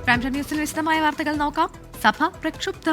Prime time ന്യൂസിൽ വിശദമായ വാർത്തകൾ നോക്കാം. സഭ പ്രക്ഷുബ്ധ.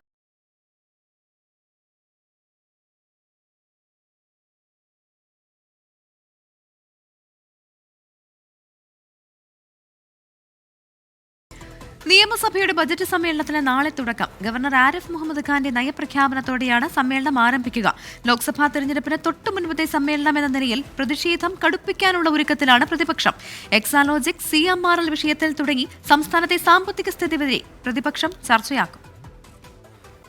നിയമസഭയുടെ ബജറ്റ് സമ്മേളനത്തിന് നാളെ തുടക്കം. ഗവർണർ ആരിഫ് മുഹമ്മദ് ഖാന്റെ നയപ്രഖ്യാപനത്തോടെയാണ് സമ്മേളനം ആരംഭിക്കുക. ലോക്സഭാ തെരഞ്ഞെടുപ്പിന് തൊട്ടു മുൻപത്തെ സമ്മേളനം എന്ന നിലയിൽ പ്രതിഷേധം കടുപ്പിക്കാനുള്ള ഒരുക്കത്തിലാണ് പ്രതിപക്ഷം. എക്സാലോജിക് CMRL വിഷയത്തിൽ തുടങ്ങി സംസ്ഥാനത്തെ സാമ്പത്തിക സ്ഥിതി വരെ പ്രതിപക്ഷം ചർച്ചയാക്കും.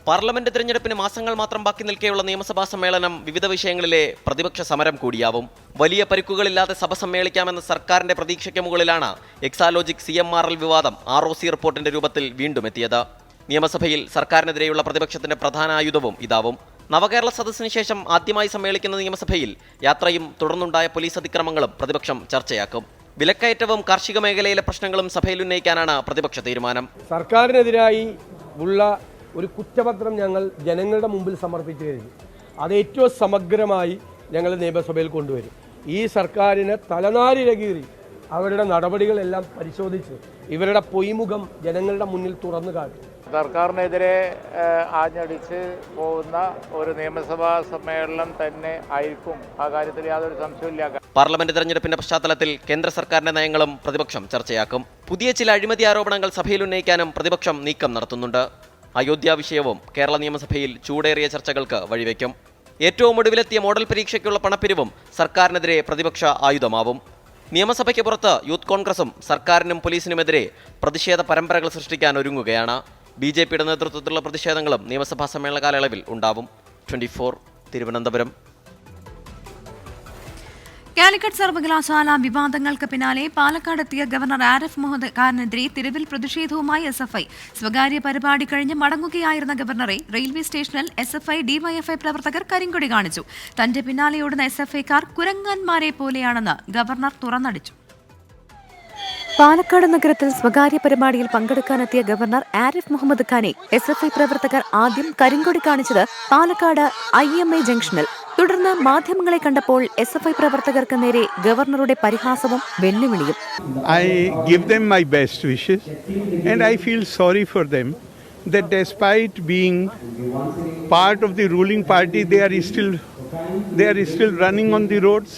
പാർലമെന്റ് തെരഞ്ഞെടുപ്പിന് മാസങ്ങൾ മാത്രം ബാക്കി നിൽക്കെയുള്ള നിയമസഭാ സമ്മേളനം വിവിധ വിഷയങ്ങളിലെ പ്രതിപക്ഷ സമരം കൂടിയാവും. വലിയ പരിക്കുകളില്ലാതെ സഭ സമ്മേളിക്കാമെന്ന സർക്കാരിന്റെ പ്രതീക്ഷയ്ക്ക് മുകളിലാണ് എക്സാലോജിക് CMRL വിവാദം ROC റിപ്പോർട്ടിന്റെ രൂപത്തിൽ വീണ്ടും എത്തിയത്. നിയമസഭയിൽ സർക്കാരിനെതിരെയുള്ള പ്രതിപക്ഷത്തിന്റെ പ്രധാന ആയുധവും ഇതാവും. നവകേരള സദസ്സിന് ശേഷം ആദ്യമായി സമ്മേളിക്കുന്ന നിയമസഭയിൽ യാത്രയും തുടർന്നുണ്ടായ പോലീസ് അതിക്രമങ്ങളും പ്രതിപക്ഷം ചർച്ചയാക്കും. വിലക്കയറ്റവും കാർഷിക മേഖലയിലെ പ്രശ്നങ്ങളും സഭയിൽ ഉന്നയിക്കാനാണ് പ്രതിപക്ഷ തീരുമാനം. സർക്കാരിനെതിരായി ഉള്ള ഒരു കുറ്റപത്രം ഞങ്ങൾ ജനങ്ങളുടെ മുമ്പിൽ സമർപ്പിച്ചു കഴിഞ്ഞു. അത് ഏറ്റവും സമഗ്രമായി ഞങ്ങൾ നിയമസഭയിൽ കൊണ്ടുവരും. ഈ സർക്കാരിനെ തലനാരിഴകീറി അവരുടെ നടപടികളെല്ലാം പരിശോധിച്ച് ഇവരുടെ പൊയ്മുഖം ജനങ്ങളുടെ മുന്നിൽ തുറന്നു കാട്ടും. സർക്കാരിനെതിരെ ആഞ്ഞടിച്ച് പോകുന്ന ഒരു നിയമസഭാ സമ്മേളനം തന്നെ ആയിരിക്കും. ആ കാര്യത്തിൽ യാതൊരു സംശയമില്ല. പാർലമെന്റ് തെരഞ്ഞെടുപ്പിന്റെ പശ്ചാത്തലത്തിൽ കേന്ദ്ര സർക്കാരിന്റെ നയങ്ങളും പ്രതിപക്ഷം ചർച്ചയാക്കും. പുതിയ ചില അഴിമതി ആരോപണങ്ങൾ സഭയിൽ ഉന്നയിക്കാനും പ്രതിപക്ഷം നീക്കം നടത്തുന്നുണ്ട്. അയോധ്യ വിഷയവും കേരള നിയമസഭയിൽ ചൂടേറിയ ചർച്ചകൾക്ക് വഴിവെക്കും. ഏറ്റവും ഒടുവിലെത്തിയ മോഡൽ പരീക്ഷയ്ക്കുള്ള പണപ്പിരിവും സർക്കാരിനെതിരെ പ്രതിപക്ഷ ആയുധമാവും. നിയമസഭയ്ക്ക് പുറത്ത് യൂത്ത് കോൺഗ്രസും സർക്കാരിനും പോലീസിനുമെതിരെ പ്രതിഷേധ പരമ്പരകൾ സൃഷ്ടിക്കാൻ ഒരുങ്ങുകയാണ്. BJPയുടെ നേതൃത്വത്തിലുള്ള പ്രതിഷേധങ്ങളും നിയമസഭാ സമ്മേളന കാലയളവിൽ ഉണ്ടാവും. 24 തിരുവനന്തപുരം. കാലിക്കറ്റ് സർവകലാശാല വിവാദങ്ങൾക്ക് പിന്നാലെ പാലക്കാടെത്തിയ ഗവർണർ ആരിഫ് മുഹമ്മദ് ഖാനെതിരെ തെരുവിൽ പ്രതിഷേധവുമായി SFI. സ്വകാര്യ പരിപാടി കഴിഞ്ഞ് മടങ്ങുകയായിരുന്ന ഗവർണറെ റെയിൽവേ സ്റ്റേഷനിൽ SFI DYFI പ്രവർത്തകർ കരിങ്കൊടി കാണിച്ചു. തന്റെ പിന്നാലെയോടുന്ന SFIക്കാർ കുരങ്ങന്മാരെ പോലെയാണെന്ന് ഗവർണർ തുറന്നടിച്ചു. പാലക്കാട് നഗരത്തിൽ സ്വകാര്യ പരിപാടിയിൽ പങ്കെടുക്കാനെത്തിയ ഗവർണർ ആരിഫ് മുഹമ്മദ് ഖാനെ SFI പ്രവർത്തകർ ആദ്യം കരിങ്കൊടി കാണിച്ചത് പാലക്കാട് IMA ജംഗ്ഷനിൽ. തുടർന്ന് മാധ്യമങ്ങളെ കണ്ടപ്പോൾ SFI പ്രവർത്തകർക്ക് നേരെ ഗവർണറുടെ പരിഹാസവും വെല്ലുവിളിയും. I give them my best wishes and I feel sorry for them that despite being part of the ruling party they are still running on the roads.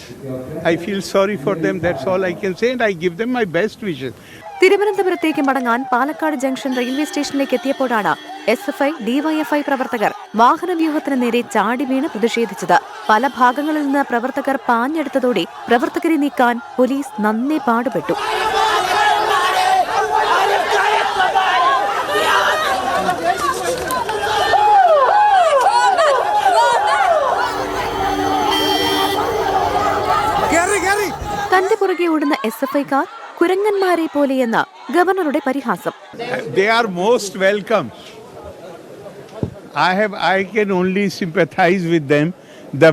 I feel sorry for them, that's all I can say, and I give them my best wishes. തിരുവനന്തപുരത്തേക്ക് മടങ്ങാൻ Palakkad junction railway സ്റ്റേഷനിലേക്ക് എത്തിയപ്പോഴാണ് SFI DYFI പ്രവർത്തകർ വാഹനവ്യൂഹത്തിന് നേരെ ചാടി വീണ് പ്രതിഷേധിച്ചത്. പല ഭാഗങ്ങളിൽ നിന്ന് പ്രവർത്തകർ പാഞ്ഞെടുത്തതോടെ പ്രവർത്തകരെ നീക്കാൻ പോലീസ് നന്നേ പാടുപെട്ടു. തന്റെ പുറകെ ഓടുന്ന SFIക്കാർ കുരങ്ങന്മാരെ പോലെയെന്ന ഗവർണറുടെ പരിഹാസം. They are most welcome. I can only sympathize with them. The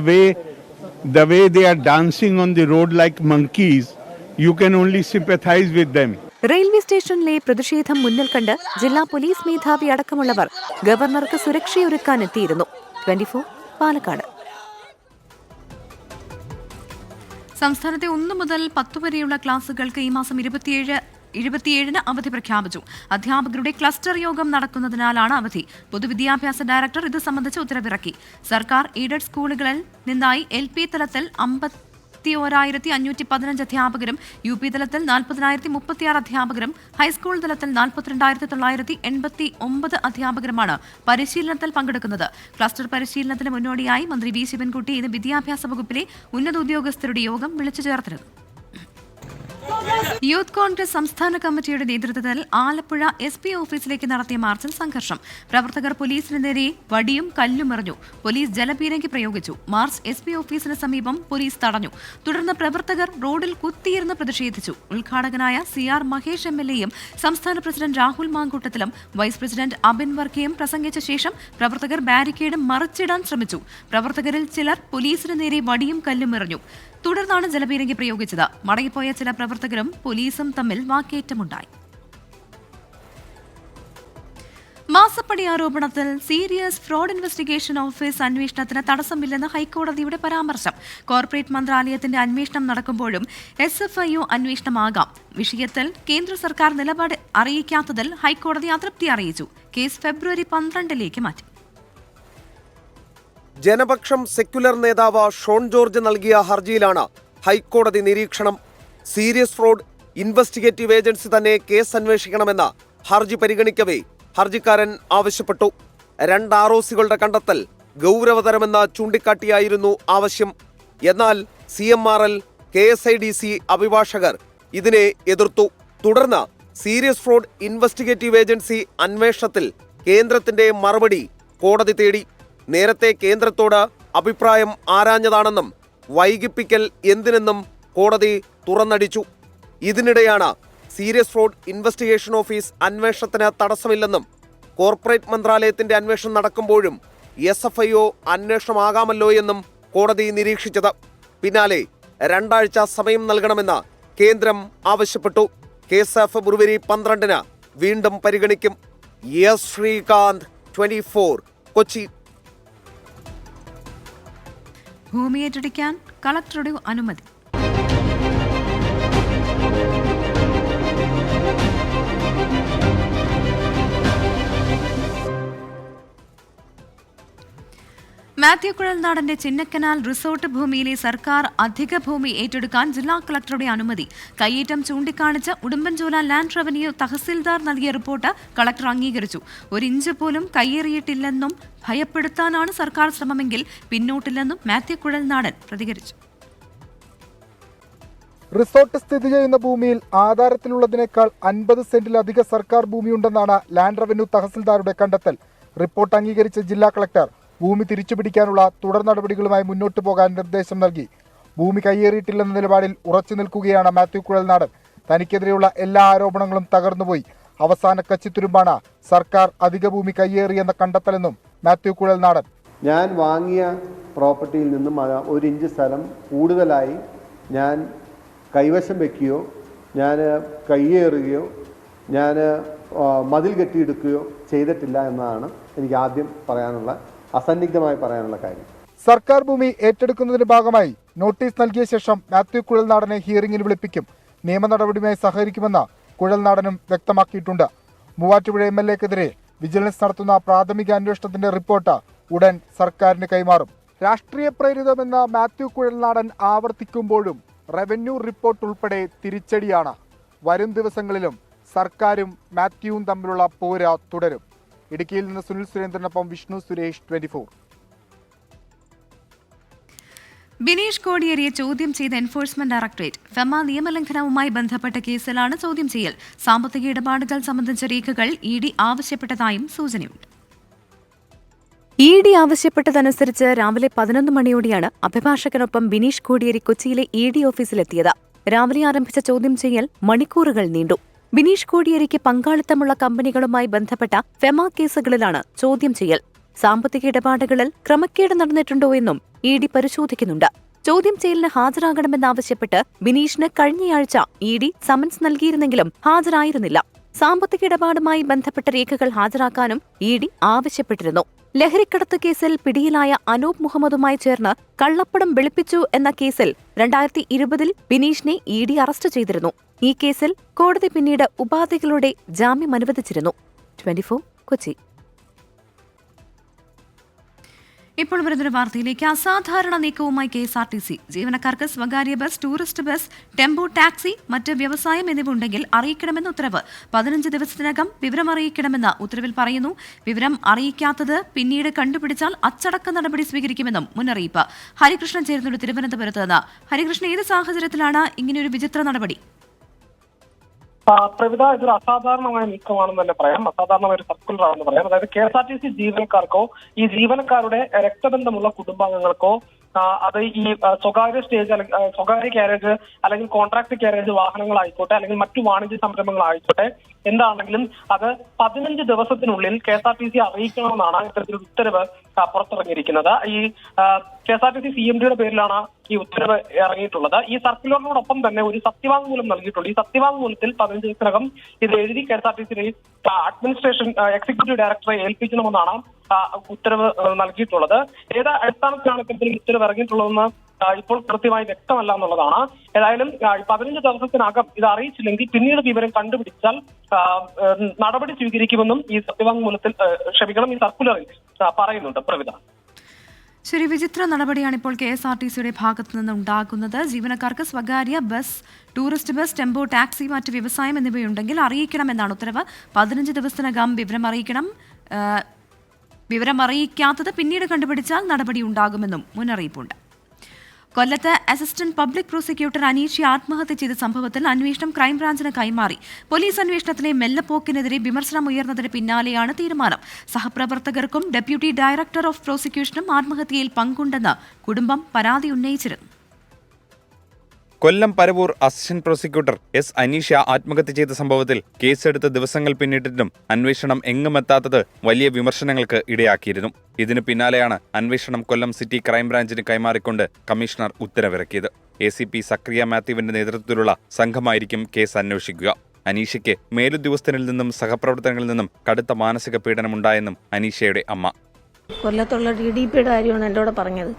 way they are dancing on the road like monkeys, you can only sympathize with them. Railway സ്റ്റേഷനിലെ പ്രതിഷേധം മുന്നിൽ കണ്ട് ജില്ലാ പോലീസ് മേധാവി അടക്കമുള്ളവർ ഗവർണർക്ക് സുരക്ഷയൊരുക്കാനെത്തിയിരുന്നു. 24 പാലക്കാട്. സംസ്ഥാനത്തെ 1 മുതൽ 10 വരെയുള്ള ക്ലാസുകൾക്ക് ഈ മാസം 27-ന് അവധി പ്രഖ്യാപിച്ചു. അധ്യാപകരുടെ ക്ലസ്റ്റർ യോഗം നടക്കുന്നതിനാലാണ് അവധി. പൊതുവിദ്യാഭ്യാസ ഡയറക്ടർ ഇത് സംബന്ധിച്ച് ഉത്തരവിറക്കി. സർക്കാർ എയ്ഡഡ് സ്കൂളുകളിൽ നിന്നായി LP തലത്തിൽ 51,515 അധ്യാപകരും UP തലത്തിൽ 40,036 അധ്യാപകരും ഹൈസ്കൂൾ തലത്തിൽ 42,989 അധ്യാപകരുമാണ് പരിശീലനത്തിൽ പങ്കെടുക്കുന്നത്. ക്ലസ്റ്റർ പരിശീലനത്തിന് മുന്നോടിയായി മന്ത്രി V ശിവൻകുട്ടി ഇന്ന് വിദ്യാഭ്യാസ വകുപ്പിലെ ഉന്നത ഉദ്യോഗസ്ഥരുടെ യോഗം വിളിച്ചു ചേർത്തിരുന്നു. യൂത്ത് കോൺഗ്രസ് സംസ്ഥാന കമ്മിറ്റിയുടെ നേതൃത്വത്തിൽ ആലപ്പുഴ SP ഓഫീസിലേക്ക് നടത്തിയ മാർച്ചിൽ സംഘർഷം. പ്രവർത്തകർ പോലീസിന് നേരെ വടിയും കല്ലും എറിഞ്ഞു. പോലീസ് ജലപീരങ്കി പ്രയോഗിച്ചു. മാർച്ച് SP ഓഫീസിന് സമീപം പോലീസ് തടഞ്ഞു. തുടർന്ന് പ്രവർത്തകർ റോഡിൽ കുത്തിയിരുന്ന് പ്രതിഷേധിച്ചു. ഉദ്ഘാടകനായ CR മഹേഷ് MLAയും സംസ്ഥാന പ്രസിഡന്റ് രാഹുൽ മാങ്കൂട്ടത്തിലും വൈസ് പ്രസിഡന്റ് അബിൻ വർക്കിയും പ്രസംഗിച്ച ശേഷം പ്രവർത്തകർ ബാരിക്കേഡ് മറിച്ചിടാൻ ശ്രമിച്ചു. പ്രവർത്തകരിൽ ചിലർ പോലീസിന് നേരെ വടിയും കല്ലും എറിഞ്ഞു. തുടർന്നാണ് ജലപീരങ്കി പ്രയോഗിച്ചത്. മടങ്ങിപ്പോയ ചില പ്രവർത്തകരും പോലീസും തമ്മിൽ വാക്കേറ്റമുണ്ടായി. മാസപ്പടി ആരോപണത്തിൽ സീരിയസ് ഫ്രോഡ് ഇൻവെസ്റ്റിഗേഷൻ ഓഫീസ് അന്വേഷണത്തിന് തടസ്സമില്ലെന്ന് ഹൈക്കോടതിയുടെ പരാമർശം. കോർപ്പറേറ്റ് മന്ത്രാലയത്തിന്റെ അന്വേഷണം നടക്കുമ്പോഴും SFIO അന്വേഷണമാകാം. വിഷയത്തിൽ കേന്ദ്ര സർക്കാർ നിലപാട് അറിയിക്കാത്തതിൽ ഹൈക്കോടതി അതൃപ്തി അറിയിച്ചു. കേസ് ഫെബ്രുവരി 12 മാറ്റി. ജനപക്ഷം സെക്യുലർ നേതാവ് ഷോൺ ജോർജ് നൽകിയ ഹർജിയിലാണ് ഹൈക്കോടതി നിരീക്ഷണം. സീരിയസ് ഫ്രോഡ് ഇൻവെസ്റ്റിഗേറ്റീവ് ഏജൻസി തന്നെ കേസ് അന്വേഷിക്കണമെന്ന് ഹർജി പരിഗണിക്കവേ ഹർജിക്കാരൻ ആവശ്യപ്പെട്ടു. 2 ROCകളുടെ കണ്ടെത്തൽ ഗൗരവതരമെന്ന് ചൂണ്ടിക്കാട്ടിയായിരുന്നു ആവശ്യം. എന്നാൽ CMRL, KSIDC അഭിഭാഷകർ ഇതിനെ എതിർത്തു. തുടർന്ന് സീരിയസ് ഫ്രോഡ് ഇൻവെസ്റ്റിഗേറ്റീവ് ഏജൻസി അന്വേഷണത്തിൽ കേന്ദ്രത്തിന്റെ മറുപടി കോടതി തേടി. നേരത്തെ കേന്ദ്രത്തോട് അഭിപ്രായം ആരാഞ്ഞതാണെന്നും വൈകിപ്പിക്കൽ എന്തിനെന്നും കോടതി തുറന്നടിച്ചു. ഇതിനിടെയാണ് സീരിയസ് ഫ്രോഡ് ഇൻവെസ്റ്റിഗേഷൻ ഓഫീസ് അന്വേഷണത്തിന് തടസ്സമില്ലെന്നും കോർപ്പറേറ്റ് മന്ത്രാലയത്തിന്റെ അന്വേഷണം നടക്കുമ്പോഴും SFIO അന്വേഷണമാകാമല്ലോ എന്നും കോടതി നിരീക്ഷിച്ചത്. പിന്നാലെ 2 ആഴ്ച സമയം നൽകണമെന്ന് കേന്ദ്രം ആവശ്യപ്പെട്ടു. കേസ് ഫെബ്രുവരി 12 വീണ്ടും പരിഗണിക്കും. എസ് ശ്രീകാന്ത്, 24, കൊച്ചി. ഭൂമി ഏറ്റെടുക്കാൻ കളക്ടറുടെ അനുമതി. മാത്യു കുഴൽനാടന്റെ ചിന്നക്കനാൽ റിസോർട്ട് ഭൂമിയിലെ സർക്കാർ അധിക ഭൂമി ഏറ്റെടുക്കാൻ ജില്ലാ കളക്ടറുടെ അനുമതി. കയ്യേറ്റം ചൂണ്ടിക്കാണിച്ച് ഉടുമ്പൻചോല ലാൻഡ് റവന്യൂ തഹസിൽദാർ നൽകിയ റിപ്പോർട്ട് കളക്ടർ അംഗീകരിച്ചു. 1 ഇഞ്ച് പോലും കയ്യേറിയിട്ടില്ലെന്നും ഭയപ്പെടുത്താനാണ് സർക്കാർ ശ്രമമെങ്കിൽ പിന്നോട്ടില്ലെന്നും മാത്യു കുഴൽനാടൻ പ്രതികരിച്ചു. റിസോർട്ട് സ്ഥിതി ചെയ്യുന്ന ഭൂമിയിൽ ആധാരത്തിലുള്ളതിനേക്കാൾ 50 സെന്റിലധിക സർക്കാർ ഭൂമിയുണ്ടെന്നാണ് ലാൻഡ് റവന്യൂ തഹസിൽദാരുടെ കണ്ടെത്തൽ. റിപ്പോർട്ട് അംഗീകരിച്ച ജില്ലാ കളക്ടർ ഭൂമി തിരിച്ചുപിടിക്കാനുള്ള തുടർ നടപടികളുമായി മുന്നോട്ടു പോകാൻ നിർദ്ദേശം നൽകി. ഭൂമി കയ്യേറിയിട്ടില്ലെന്ന നിലപാടിൽ ഉറച്ചു നിൽക്കുകയാണ് മാത്യു കുഴൽനാടൻ. തനിക്കെതിരെയുള്ള എല്ലാ ആരോപണങ്ങളും തകർന്നുപോയി. അവസാന കച്ചിത്തുരുമ്പാണ് സർക്കാർ അധിക ഭൂമി കയ്യേറിയെന്ന കണ്ടെത്തലെന്നും മാത്യു കുഴൽനാടൻ. ഞാൻ വാങ്ങിയ പ്രോപ്പർട്ടിയിൽ നിന്നും 1 ഇഞ്ച് സ്ഥലം കൂടുതലായി ഞാൻ കൈവശം വയ്ക്കുകയോ ഞാൻ കയ്യേറുകയോ ഞാൻ മതിൽ കെട്ടിയെടുക്കുകയോ ചെയ്തിട്ടില്ല എന്നതാണ് എനിക്ക് ആദ്യം അസന്നിഗ്ധമായി പറയാനുള്ള കാര്യം. സർക്കാർ ഭൂമി ഏറ്റെടുക്കുന്നതിന്റെ ഭാഗമായി നോട്ടീസ് നൽകിയ ശേഷം മാത്യു കുഴൽനാടനെ ഹിയറിംഗിന് വിളിപ്പിക്കും. നിയമ നടപടിയുമായി സഹകരിക്കുമെന്ന് കുഴൽനാടനും വ്യക്തമാക്കിയിട്ടുണ്ട്. മൂവാറ്റുപുഴ MLAക്കെതിരെ വിജിലൻസ് നടത്തുന്ന പ്രാഥമിക അന്വേഷണത്തിന്റെ റിപ്പോർട്ട് ഉടൻ സർക്കാരിന് കൈമാറും. രാഷ്ട്രീയ പ്രേരിതമെന്ന് മാത്യു കുഴൽനാടൻ ആവർത്തിക്കുമ്പോഴും റവന്യൂ റിപ്പോർട്ട് ഉൾപ്പെടെ തിരിച്ചടിയാണ്. വരും ദിവസങ്ങളിലും സർക്കാരും മാത്യുവും തമ്മിലുള്ള പോര തുടരും. ഇടുക്കിയിൽ നിന്ന് സുനിൽ സുരേന്ദ്രനൊപ്പം വിഷ്ണു സുരേഷ്, 24. ബിനീഷ് കോടിയേരിയെ ചോദ്യം ചെയ്ത എൻഫോഴ്സ്മെന്റ് ഡയറക്ടറേറ്റ്. ഫെമ നിയമലംഘനവുമായി ബന്ധപ്പെട്ട കേസിലാണ് ചോദ്യം ചെയ്യൽ. സാമ്പത്തിക ഇടപാടുകൾ സംബന്ധിച്ച രേഖകൾ ED ആവശ്യപ്പെട്ടതായും സൂചനയുണ്ട്. ED ആവശ്യപ്പെട്ടതനുസരിച്ച് രാവിലെ 11 മണിയോടെയാണ് അഭിഭാഷകനൊപ്പം ബിനീഷ് കോടിയേരി കൊച്ചിയിലെ ED ഓഫീസിലെത്തിയത്. രാവിലെ ആരംഭിച്ച ചോദ്യം ചെയ്യൽ മണിക്കൂറുകൾ നീണ്ടു. ബിനീഷ് കോടിയേരിക്ക് പങ്കാളിത്തമുള്ള കമ്പനികളുമായി ബന്ധപ്പെട്ട ഫെമ കേസുകളിലാണ് ചോദ്യം ചെയ്യൽ. സാമ്പത്തിക ഇടപാടുകളിൽ ക്രമക്കേട് നടന്നിട്ടുണ്ടോ എന്നും ED പരിശോധിക്കുന്നുണ്ട്. ചോദ്യം ചെയ്യലിന് ഹാജരാകണമെന്നാവശ്യപ്പെട്ട് ബിനീഷിന് കഴിഞ്ഞയാഴ്ച ED സമൻസ് നൽകിയിരുന്നെങ്കിലും ഹാജരായിരുന്നില്ല. സാമ്പത്തിക ഇടപാടുമായി ബന്ധപ്പെട്ട രേഖകൾ ഹാജരാക്കാനും ED ആവശ്യപ്പെട്ടിരുന്നു. ലഹരിക്കടത്ത് കേസിൽ പിടിയിലായ അനൂപ് മുഹമ്മദുമായി ചേർന്ന് കള്ളപ്പണം വെളുപ്പിച്ചു എന്ന കേസിൽ 2020 ബിനീഷിനെ ED അറസ്റ്റ് ചെയ്തിരുന്നു. ഈ കേസിൽ കോടതി പിന്നീട് ഉപാധികളുടെ ജാമ്യം അനുവദിച്ചിരുന്നു. 24, കൊച്ചി. ഇപ്പോൾ വരുന്നൊരു വാർത്തയിലേക്ക്. അസാധാരണ നീക്കവുമായി KSRTC. ജീവനക്കാർക്ക് സ്വകാര്യ bus, tourist bus, tempo taxi, മറ്റ് വ്യവസായം എന്നിവ ഉണ്ടെങ്കിൽ അറിയിക്കണമെന്ന് ഉത്തരവ്. 15 ദിവസത്തിനകം വിവരം അറിയിക്കണമെന്ന് ഉത്തരവിൽ പറയുന്നു. വിവരം അറിയിക്കാത്തത് പിന്നീട് കണ്ടുപിടിച്ചാൽ അച്ചടക്ക നടപടി സ്വീകരിക്കുമെന്നും മുന്നറിയിപ്പ്. ഹരികൃഷ്ണൻ ചേരുന്നുണ്ട് തിരുവനന്തപുരത്ത് നിന്ന്. ഹരികൃഷ്ണൻ, ഏത് സാഹചര്യത്തിലാണ് ഇങ്ങനെയൊരു വിചിത്ര നടപടി? പ്രവിധ, ഇതൊരു അസാധാരണമായ നീക്കമാണെന്ന് തന്നെ പറയാം. അസാധാരണമായ ഒരു സർക്കുലർ ആണെന്ന് പറയാം. അതായത് KSRTC ജീവനക്കാർക്കോ ഈ ജീവനക്കാരുടെ രക്തബന്ധമുള്ള കുടുംബാംഗങ്ങൾക്കോ അത് ഈ സ്വകാര്യ സ്റ്റേജ് സ്വകാര്യ ക്യാരേജ് അല്ലെങ്കിൽ കോൺട്രാക്ട് ക്യാരേജ് വാഹനങ്ങളായിക്കോട്ടെ അല്ലെങ്കിൽ മറ്റു വാണിജ്യ സംരംഭങ്ങളായിക്കോട്ടെ എന്താണെങ്കിലും അത് 15 ദിവസത്തിനുള്ളിൽ KSRTC അറിയിക്കണമെന്നാണ് ഇത്തരത്തിലൊരു ഉത്തരവ് പുറത്തിറങ്ങിയിരിക്കുന്നത്. ഈ KSRTC CMDയുടെ പേരിലാണ് ഈ ഉത്തരവ് ഇറങ്ങിയിട്ടുള്ളത്. ഈ സർക്കുലറിനോടൊപ്പം തന്നെ ഒരു സത്യവാങ്മൂലം നൽകിയിട്ടുണ്ട്. ഈ സത്യവാങ്മൂലത്തിൽ 15 ദിവസത്തിനകം ഇത് എഴുതി KSRTCയുടെ അഡ്മിനിസ്ട്രേഷൻ എക്സിക്യൂട്ടീവ് ഡയറക്ടറെ ഏൽപ്പിക്കണമെന്നാണ് ഉത്തരവ് നൽകിയിട്ടുള്ളത്. ഏത് അടിസ്ഥാനത്തിലാണ് ഇത്തരത്തിൽ ഉത്തരവ് ഇറങ്ങിയിട്ടുള്ളതെന്ന് ഇപ്പോൾ കൃത്യമായി വ്യക്തമല്ല എന്നുള്ളതാണ്. ഏതായാലും 15 ദിവസത്തിനകം ഇത് അറിയിച്ചില്ലെങ്കിൽ പിന്നീട് വിവരം കണ്ടുപിടിച്ചാൽ നടപടി സ്വീകരിക്കുമെന്നും ഈ സത്യവാങ്മൂലത്തിൽ ഈ സർക്കുലറിൽ പറയുന്നുണ്ട്. പ്രവിധ. ശരി, വിചിത്ര നടപടിയാണ് ഇപ്പോൾ KSRTCയുടെ ഭാഗത്തു നിന്ന് ഉണ്ടാകുന്നത്. ജീവനക്കാർക്ക് സ്വകാര്യ bus, tourist bus, tempo taxi, മറ്റ് വ്യവസായം എന്നിവയുണ്ടെങ്കിൽ അറിയിക്കണമെന്നാണ് ഉത്തരവ്. 15 ദിവസത്തിനകം വിവരം അറിയിക്കാത്തത് പിന്നീട് കണ്ടുപിടിച്ചാൽ നടപടി ഉണ്ടാകുമെന്നും മുന്നറിയിപ്പുണ്ട്. കൊല്ലത്ത് അസിസ്റ്റന്റ് പബ്ലിക് പ്രോസിക്യൂട്ടർ അനീഷി ആത്മഹത്യ ചെയ്ത സംഭവത്തിൽ അന്വേഷണം ക്രൈംബ്രാഞ്ചിന് കൈമാറി. പോലീസ് അന്വേഷണത്തിലെ മെല്ലപ്പോക്കിനെതിരെ വിമർശനം ഉയർന്നതിന് പിന്നാലെയാണ് തീരുമാനം. സഹപ്രവർത്തകർക്കും ഡെപ്യൂട്ടി ഡയറക്ടർ ഓഫ് പ്രോസിക്യൂഷനും ആത്മഹത്യയിൽ പങ്കുണ്ടെന്ന് കുടുംബം പരാതി ഉന്നയിച്ചിരുന്നു. Kollam Paravur assistant prosecutor S. Aneesha ആത്മഹത്യ ചെയ്ത സംഭവത്തിൽ കേസെടുത്ത് ദിവസങ്ങൾ പിന്നിട്ടിട്ടും അന്വേഷണം എങ്ങുമെത്താത്തത് വലിയ വിമർശനങ്ങൾക്ക് ഇടയാക്കിയിരുന്നു. ഇതിനു പിന്നാലെയാണ് അന്വേഷണം കൊല്ലം സിറ്റി ക്രൈംബ്രാഞ്ചിന് കൈമാറിക്കൊണ്ട് കമ്മീഷണർ ഉത്തരവിറക്കിയത്. ACP സക്രിയ മാത്യുവിന്റെ നേതൃത്വത്തിലുള്ള സംഘമായിരിക്കും കേസ് അന്വേഷിക്കുക. അനീഷയ്ക്ക് മേലുദ്യോഗസ്ഥനിൽ നിന്നും സഹപ്രവർത്തകരിൽ നിന്നും കടുത്ത മാനസിക പീഡനമുണ്ടായെന്നും അനീഷയുടെ അമ്മ. കൊല്ലത്തുള്ള DDPയുടെ കാര്യമാണ് എൻ്റെ കൂടെ പറഞ്ഞത്.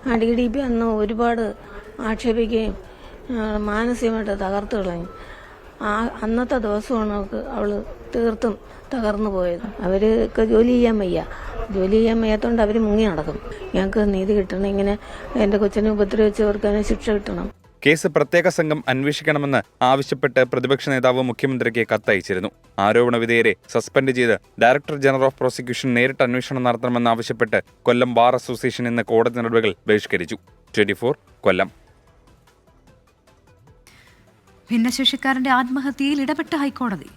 ആ DDP അന്ന് ഒരുപാട് ആക്ഷേപിക്കുകയും മാനസികമായിട്ട് തകർത്ത് കളഞ്ഞു. അന്നത്തെ ദിവസമാണ് അവൾ തീർത്തും തകർന്നു പോയത്. അവർക്ക് ജോലി ചെയ്യാൻ വയ്യാത്തതുകൊണ്ട് അവർ മുങ്ങി നടക്കും. ഞങ്ങൾക്ക് നീതി കിട്ടണം, ഇങ്ങനെ എൻ്റെ കൊച്ചിനെ ഉപദ്രവിച്ചവർക്ക് ശിക്ഷ കിട്ടണം. കേസ് പ്രത്യേക സംഘം അന്വേഷിക്കണമെന്ന് ആവശ്യപ്പെട്ട് പ്രതിപക്ഷ നേതാവ് മുഖ്യമന്ത്രിക്ക് കത്തയച്ചിരുന്നു. ആരോപണ വിധേയരെ സസ്പെൻഡ് ചെയ്ത് ഡയറക്ടർ ജനറൽ ഓഫ് പ്രോസിക്യൂഷൻ നേരിട്ട് അന്വേഷണം നടത്തണമെന്നാവശ്യപ്പെട്ട് കൊല്ലം ബാർ അസോസിയേഷൻ ഇന്ന് കോടതി നടപടികൾ ബഹിഷ്കരിച്ചു. 24 കൊല്ലം. ഭിന്നശേഷിക്കാരന്റെ ആത്മഹത്യയിൽ ഇടപെട്ട ഹൈക്കോടതി.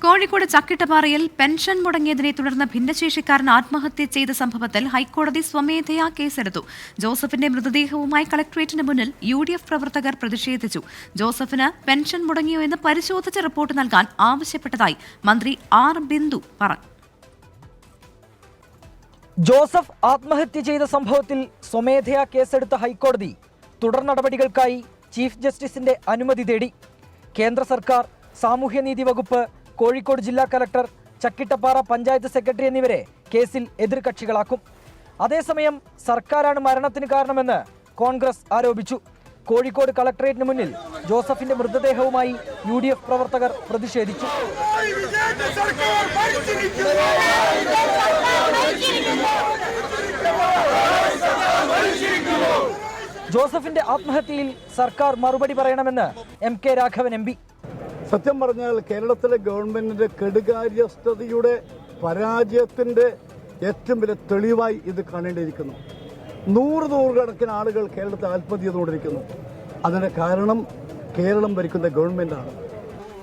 കോഴിക്കോട് ചക്കിട്ടപ്പാറയിൽ പെൻഷൻ മുടങ്ങിയതിനെ തുടർന്ന് ഭിന്നശേഷിക്കാരൻ ആത്മഹത്യ ചെയ്ത സംഭവത്തിൽ ഹൈക്കോടതി സ്വമേധയാ കേസെടുത്തു. ജോസഫിന്റെ മൃതദേഹവുമായി കളക്ടറേറ്റിന് മുന്നിൽ UDF പ്രവർത്തകർ പ്രതിഷേധിച്ചു. ജോസഫിന് പെൻഷൻ മുടങ്ങിയോ എന്ന് പരിശോധിച്ച റിപ്പോർട്ട് നൽകാൻ ആവശ്യപ്പെട്ടതായി മന്ത്രി R. ബിന്ദു പറഞ്ഞു. ജോസഫ് ആത്മഹത്യ ചെയ്ത സംഭവത്തിൽ സ്വമേധയാ കേസെടുത്ത ഹൈക്കോടതി തുടർ നടപടികൾക്കായി ചീഫ് ജസ്റ്റിസിന്റെ അനുമതി തേടി. കേന്ദ്ര സർക്കാർ, സാമൂഹ്യനീതി വകുപ്പ്, കോഴിക്കോട് ജില്ലാ കലക്ടർ, ചക്കിട്ടപ്പാറ പഞ്ചായത്ത് സെക്രട്ടറി എന്നിവരെ കേസിൽ എതിർകക്ഷികളാക്കും. അതേസമയം സർക്കാരാണ് മരണത്തിന് കാരണമെന്ന് കോൺഗ്രസ് ആരോപിച്ചു. കോഴിക്കോട് കളക്ടറേറ്റിന് മുന്നിൽ ജോസഫിന്റെ മൃതദേഹവുമായി UDF പ്രവർത്തകർ പ്രതിഷേധിച്ചു. ജോസഫിന്റെ ആത്മഹത്യയിൽ സർക്കാർ മറുപടി പറയണമെന്ന് MK രാഘവൻ MP. സത്യം പറഞ്ഞാൽ കേരളത്തിലെ ഗവൺമെന്റിന്റെ കെടുകാര്യസ്ഥതയുടെ പരാജയത്തിന്റെ ഏറ്റവും വലിയ തെളിവായി ഇത് കാണേണ്ടിയിരിക്കുന്നു. നൂറുകണക്കിന് ആളുകൾ കേരളത്തിൽ ആത്മഹത്യ ചെയ്തുകൊണ്ടിരിക്കുന്നു. അതിന് കാരണം കേരളം ഭരിക്കുന്ന ഗവൺമെന്റാണ്.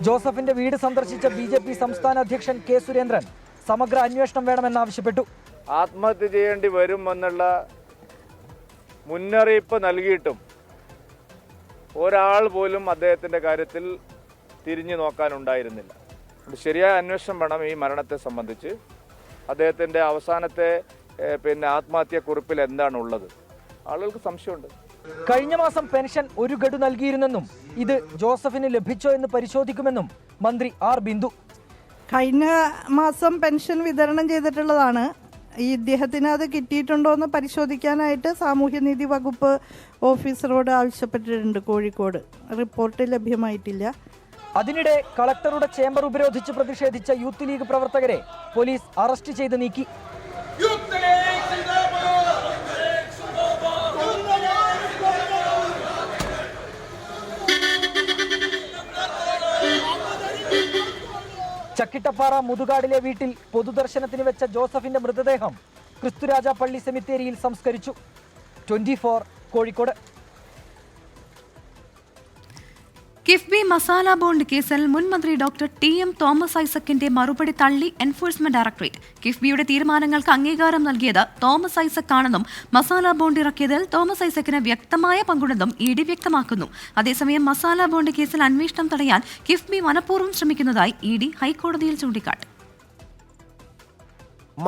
ജോസഫിന്റെ വീട് സന്ദർശിച്ച BJP സംസ്ഥാന അധ്യക്ഷൻ K. സുരേന്ദ്രൻ സമഗ്ര അന്വേഷണം വേണമെന്നാവശ്യപ്പെട്ടു. ആത്മഹത്യ ചെയ്യേണ്ടി വരുമെന്നുള്ള മുന്നറിയിപ്പ് നൽകിയിട്ടും ഒരാൾ പോലും അദ്ദേഹത്തിന്റെ കാര്യത്തിൽ തിരിഞ്ഞു നോക്കാനുണ്ടായിരുന്നില്ല. ശരിയായ അന്വേഷണം വേണം ഈ മരണത്തെ സംബന്ധിച്ച്. അദ്ദേഹത്തിൻ്റെ അവസാനത്തെ ആത്മഹത്യാക്കുറിപ്പിൽ എന്താണുള്ളത്? ആളുകൾക്ക് സംശയമുണ്ട്. കഴിഞ്ഞ മാസം പെൻഷൻ ഒരു ഗഡു നൽകിയിരുന്നെന്നും ഇത് ജോസഫിന് ലഭിച്ചോ എന്ന് പരിശോധിക്കുമെന്നും മന്ത്രി R. ബിന്ദു. കഴിഞ്ഞ മാസം പെൻഷൻ വിതരണം ചെയ്തിട്ടുള്ളതാണ്. ഇദ്ദേഹത്തിന് അത് കിട്ടിയിട്ടുണ്ടോ എന്ന് പരിശോധിക്കാനായിട്ട് സാമൂഹ്യനീതി വകുപ്പ് ഓഫീസറോട് ആവശ്യപ്പെട്ടിട്ടുണ്ട്. കോഴിക്കോട് റിപ്പോർട്ട് ലഭ്യമായിട്ടില്ല. അതിനിടെ കളക്ടറുടെ ചേംബർ ഉപരോധിച്ച് പ്രതിഷേധിച്ച യൂത്ത് ലീഗ് പ്രവർത്തകരെ പോലീസ് അറസ്റ്റ് ചെയ്ത് നീക്കി. ചക്കിട്ടപ്പാറ മുതുകാടിലെ വീട്ടിൽ പൊതുദർശനത്തിന് വെച്ച ജോസഫിന്റെ മൃതദേഹം ക്രിസ്തുരാജ പള്ളി സെമിത്തേരിയിൽ സംസ്കരിച്ചു. 24 കോഴിക്കോട്. കിഫ്ബി മസാല ബോണ്ട് കേസിൽ മുൻ മന്ത്രി ഡോക്ടർ ടി.എം. തോമസ് ഐസക്കിന്റെ മറുപടി തള്ളി എൻഫോഴ്സ്മെന്റ് ഡയറക്ടറേറ്റ്. കിഫ്ബിയുടെ തീരുമാനങ്ങൾക്ക് അംഗീകാരം നൽകിയത് തോമസ് ഐസക് ആണെന്നും മസാല ബോണ്ട് ഇറക്കിയതിൽ തോമസ് ഐസക്കിന് വ്യക്തമായ പങ്കുണ്ടെന്നും ഇ.ഡി. വ്യക്തമാക്കുന്നു. അതേസമയം മസാല ബോണ്ട് കേസിൽ അന്വേഷണം തടയാൻ കിഫ്ബി മനഃപൂർവ്വം ശ്രമിക്കുന്നതായി ഇ.ഡി. ഹൈക്കോടതിയിൽ ചൂണ്ടിക്കാട്ടി.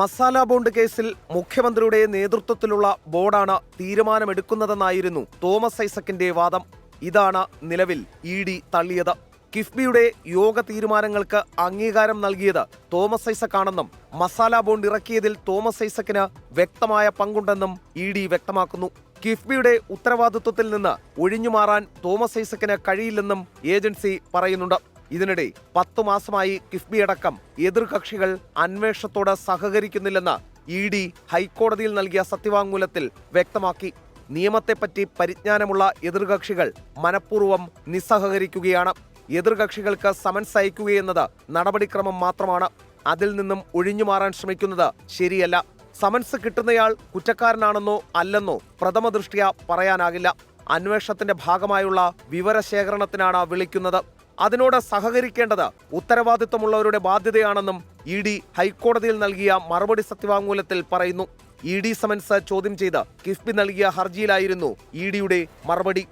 മസാല ബോണ്ട് കേസിൽ മുഖ്യമന്ത്രിയുടെ നേതൃത്വത്തിലുള്ള ബോർഡാണ് തീരുമാനമെടുക്കുന്നതെന്നായിരുന്നു തോമസ് ഐസക്കിന്റെ വാദം. ഇതാണ് നിലവിൽ ഇ.ഡി. തള്ളിയത്. കിഫ്ബിയുടെ യോഗ തീരുമാനങ്ങൾക്ക് അംഗീകാരം നൽകിയത് തോമസ് ഐസക് ആണെന്നും മസാല ബോണ്ട് ഇറക്കിയതിൽ തോമസ് ഐസക്കിന് വ്യക്തമായ പങ്കുണ്ടെന്നും ഇ.ഡി. വ്യക്തമാക്കുന്നു. കിഫ്ബിയുടെ ഉത്തരവാദിത്വത്തിൽ നിന്ന് ഒഴിഞ്ഞുമാറാൻ തോമസ് ഐസക്കിന് കഴിയില്ലെന്നും ഏജൻസി പറയുന്നുണ്ട്. ഇതിനിടെ 10 മാസമായി കിഫ്ബി അടക്കം എതിർകക്ഷികൾ അന്വേഷണത്തോട് സഹകരിക്കുന്നില്ലെന്ന് ഇ.ഡി. ഹൈക്കോടതിയിൽ നൽകിയ സത്യവാങ്മൂലത്തിൽ വ്യക്തമാക്കി. നിയമത്തെപ്പറ്റി പരിജ്ഞാനമുള്ള എതിർകക്ഷികൾ മനഃപൂർവ്വം നിസ്സഹകരിക്കുകയാണ്. എതിർകക്ഷികൾക്ക് സമൻസ് അയക്കുകയെന്നത് നടപടിക്രമം മാത്രമാണ്. അതിൽ നിന്നും ഒഴിഞ്ഞുമാറാൻ ശ്രമിക്കുന്നത് ശരിയല്ല. സമൻസ് കിട്ടുന്നയാൾ കുറ്റക്കാരനാണെന്നോ അല്ലെന്നോ പ്രഥമ ദൃഷ്ട്യാ പറയാനാകില്ല. അന്വേഷണത്തിന്റെ ഭാഗമായുള്ള വിവരശേഖരണത്തിനാണ് വിളിക്കുന്നത്. അതിനോട് സഹകരിക്കേണ്ടത് ഉത്തരവാദിത്വമുള്ളവരുടെ ബാധ്യതയാണെന്നും ഇ.ഡി. ഹൈക്കോടതിയിൽ നൽകിയ മറുപടി സത്യവാങ്മൂലത്തിൽ പറയുന്നു. ഇ.ഡി. സമൻസ് ചോദ്യം ചെയ്ത് കിഫ്ബി നൽകിയ ഹർജിയിലായിരുന്നു ഇ.ഡിയുടെ മറുപടി.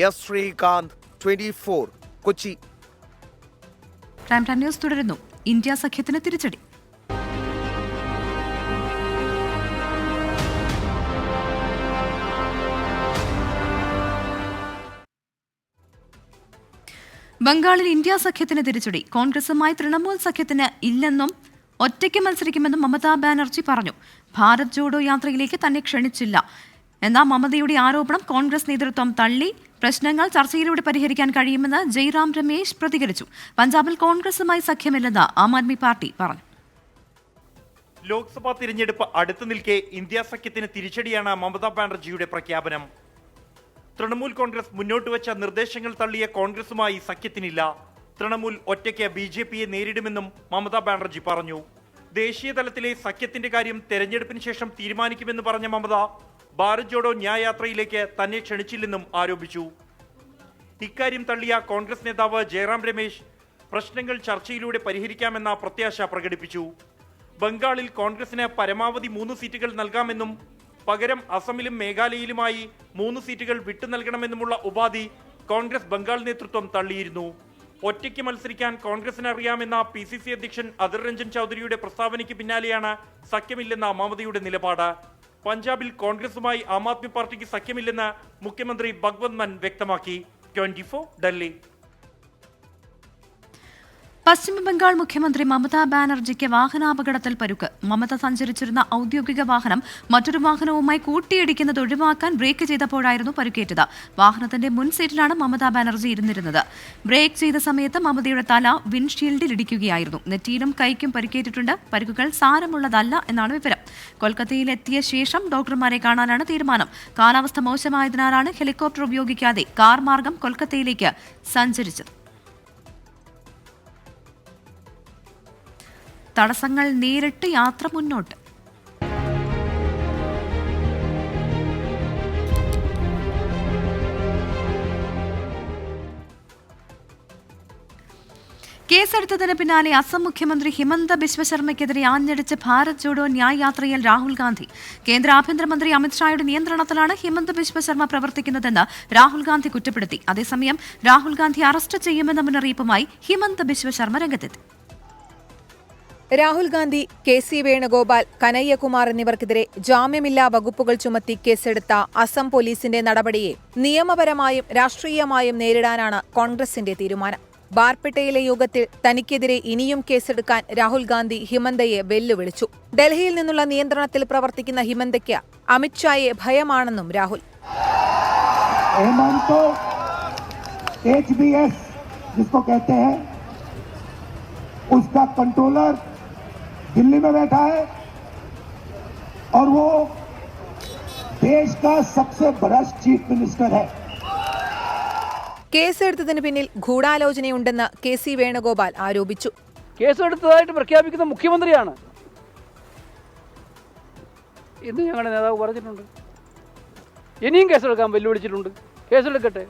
S Sreekanth, 24, Kochi. Prime time news തുടരുന്നു. ഇന്ത്യ സഖ്യത്തിന് തിരിച്ചടി. ബംഗാളിൽ ഇന്ത്യ സഖ്യത്തിന് തിരിച്ചടി. കോൺഗ്രസുമായി തൃണമൂൽ സഖ്യത്തിന് ഇല്ലെന്നും ഒറ്റയ്ക്ക് മത്സരിക്കുമെന്നും മമതാ ബാനർജി പറഞ്ഞു. ഭാരത് ജോഡോ യാത്രയിലേക്ക് തന്നെ ക്ഷണിച്ചില്ല എന്ന മമതയുടെ ആരോപണം കോൺഗ്രസ് നേതൃത്വം തള്ളി. പ്രശ്നങ്ങൾ ചർച്ചയിലൂടെ പരിഹരിക്കാൻ കഴിയുമെന്ന് ജയ്റാം രമേശ് പ്രതികരിച്ചു. പഞ്ചാബിൽ കോൺഗ്രസുമായി സഖ്യമില്ലെന്ന് ആം ആദ്മി പാർട്ടി പറഞ്ഞു. ലോക്സഭാ തിരഞ്ഞെടുപ്പ് അടുത്തു നിൽക്കെ ഇന്ത്യ സഖ്യത്തിന് തിരിച്ചടിയാണ് മമതാ ബാനർജിയുടെ പ്രഖ്യാപനം. തൃണമൂൽ കോൺഗ്രസ് മുന്നോട്ട് വെച്ച നിർദ്ദേശങ്ങൾ തള്ളിയ കോൺഗ്രസുമായി സഖ്യത്തിനില്ല. തൃണമൂൽ ഒറ്റയ്ക്ക് ബി.ജെ.പിയെ നേരിടുമെന്നും മമതാ ബാനർജി പറഞ്ഞു. ദേശീയ തലത്തിലെ സഖ്യത്തിന്റെ കാര്യം തെരഞ്ഞെടുപ്പിന് ശേഷം തീരുമാനിക്കുമെന്ന് പറഞ്ഞ മമത ഭാരത് ജോഡോ ന്യായ് യാത്രയിലേക്ക് തന്നെ ക്ഷണിച്ചില്ലെന്നും ആരോപിച്ചു. ഇക്കാര്യം തള്ളിയ കോൺഗ്രസ് നേതാവ് ജയറാം രമേശ് പ്രശ്നങ്ങൾ ചർച്ചയിലൂടെ പരിഹരിക്കാമെന്ന പ്രത്യാശ പ്രകടിപ്പിച്ചു. ബംഗാളിൽ കോൺഗ്രസിന് പരമാവധി 3 സീറ്റുകൾ നൽകാമെന്നും പകരം അസമിലും മേഘാലയയിലുമായി 3 സീറ്റുകൾ വിട്ടു നൽകണമെന്നുമുള്ള ഉപാധി കോൺഗ്രസ് ബംഗാൾ നേതൃത്വം തള്ളിയിരുന്നു. ഒറ്റയ്ക്ക് മത്സരിക്കാൻ കോൺഗ്രസിന് അറിയാമെന്ന PCC അധ്യക്ഷൻ അധിർ രഞ്ജൻ ചൗധരിയുടെ പ്രസ്താവനയ്ക്ക് പിന്നാലെയാണ് സഖ്യമില്ലെന്ന മമതയുടെ നിലപാട്. പഞ്ചാബിൽ കോൺഗ്രസുമായി ആം ആദ്മി പാർട്ടിക്ക് സഖ്യമില്ലെന്ന് മുഖ്യമന്ത്രി ഭഗ്വന്ത് മാൻ വ്യക്തമാക്കി. 24, ഡൽഹി. പശ്ചിമബംഗാൾ മുഖ്യമന്ത്രി മമതാ ബാനർജിക്ക് വാഹനാപകടത്തിൽ പരുക്ക്. മമത സഞ്ചരിച്ചിരുന്ന ഔദ്യോഗിക വാഹനം മറ്റൊരു വാഹനവുമായി കൂട്ടിയിടിക്കുന്നത് ഒഴിവാക്കാൻ ബ്രേക്ക് ചെയ്തപ്പോഴായിരുന്നു പരുക്കേറ്റത്. വാഹനത്തിന്റെ മുൻ സീറ്റിലാണ് മമതാ ബാനർജി ഇരുന്നിരുന്നത്. ബ്രേക്ക് ചെയ്ത സമയത്ത് മമതയുടെ തല വിൻഡ്ഷീൽഡിൽ ഇടിക്കുകയായിരുന്നു. നെറ്റിയിലും കൈക്കും പരുക്കേറ്റിട്ടുണ്ട്. പരുക്കുകൾ സാരമുള്ളതല്ല എന്നാണ് വിവരം. കൊൽക്കത്തയിൽ എത്തിയ ശേഷം ഡോക്ടർമാരെ കാണാനാണ് തീരുമാനം. കാലാവസ്ഥ മോശമായതിനാലാണ് ഹെലികോപ്റ്റർ ഉപയോഗിക്കാതെ കാർ മാർഗം കൊൽക്കത്തയിലേക്ക് സഞ്ചരിച്ചത്. തടസ്സങ്ങൾ നേരിട്ട് യാത്ര മുന്നോട്ട്. കേസെടുത്തതിന് പിന്നാലെ അസം മുഖ്യമന്ത്രി ഹിമന്ത ബിശ്വ ശർമ്മയ്ക്കെതിരെ ആഞ്ഞടിച്ച് ഭാരത് ജോഡോ ന്യായ് യാത്രയിൽ രാഹുൽ ഗാന്ധി. കേന്ദ്ര ആഭ്യന്തരമന്ത്രി അമിത്ഷായുടെ നിയന്ത്രണത്തിലാണ് ഹിമന്ത ബിശ്വ ശർമ്മ പ്രവർത്തിക്കുന്നതെന്ന് രാഹുൽ ഗാന്ധി കുറ്റപ്പെടുത്തി. അതേസമയം രാഹുൽ ഗാന്ധി അറസ്റ്റ് ചെയ്യുമെന്ന മുന്നറിയിപ്പുമായി ഹിമന്ത ബിശ്വ ശർമ്മ രംഗത്തെത്തി. രാഹുൽ ഗാന്ധി, കെ.സി. വേണുഗോപാൽ, കനയ്യകുമാർ എന്നിവർക്കെതിരെ ജാമ്യമില്ലാ വകുപ്പുകൾ ചുമത്തി കേസെടുത്ത അസം പോലീസിന്റെ നടപടിയെ നിയമപരമായും രാഷ്ട്രീയമായും നേരിടാനാണ് കോൺഗ്രസിന്റെ തീരുമാനം. ബാർപേട്ടയിലെ യോഗത്തിൽ തനിക്കെതിരെ ഇനിയും കേസെടുക്കാൻ രാഹുൽ ഗാന്ധി ഹിമന്തയെ വെല്ലുവിളിച്ചു. ഡൽഹിയിൽ നിന്നുള്ള നിയന്ത്രണത്തിൽ പ്രവർത്തിക്കുന്ന ഹിമന്തയ്ക്ക് അമിത്ഷായെ ഭയമാണെന്നും രാഹുൽ. दिल्ली में बैठा है और वो देश का सबसे बड़ा चीफ मिनिस्टर है. കേസെടുത്തതിന് പിന്നിൽ ഗൂഢാലോചനയുണ്ടെന്ന് കെ.സി. വേണുഗോപാൽ ആരോപിച്ചു. കേസെടുത്തതായിട്ട് പ്രഖ്യാപിക്കുന്ന മുഖ്യമന്ത്രിയാണ് എന്ന് ഞങ്ങളുടെ നേതാവ് പറഞ്ഞിട്ടുണ്ട്. ഇനിയും കേസെടുക്കാൻ വെല്ലുവിളിച്ചിട്ടുണ്ട്. കേസെടുക്കട്ടെ.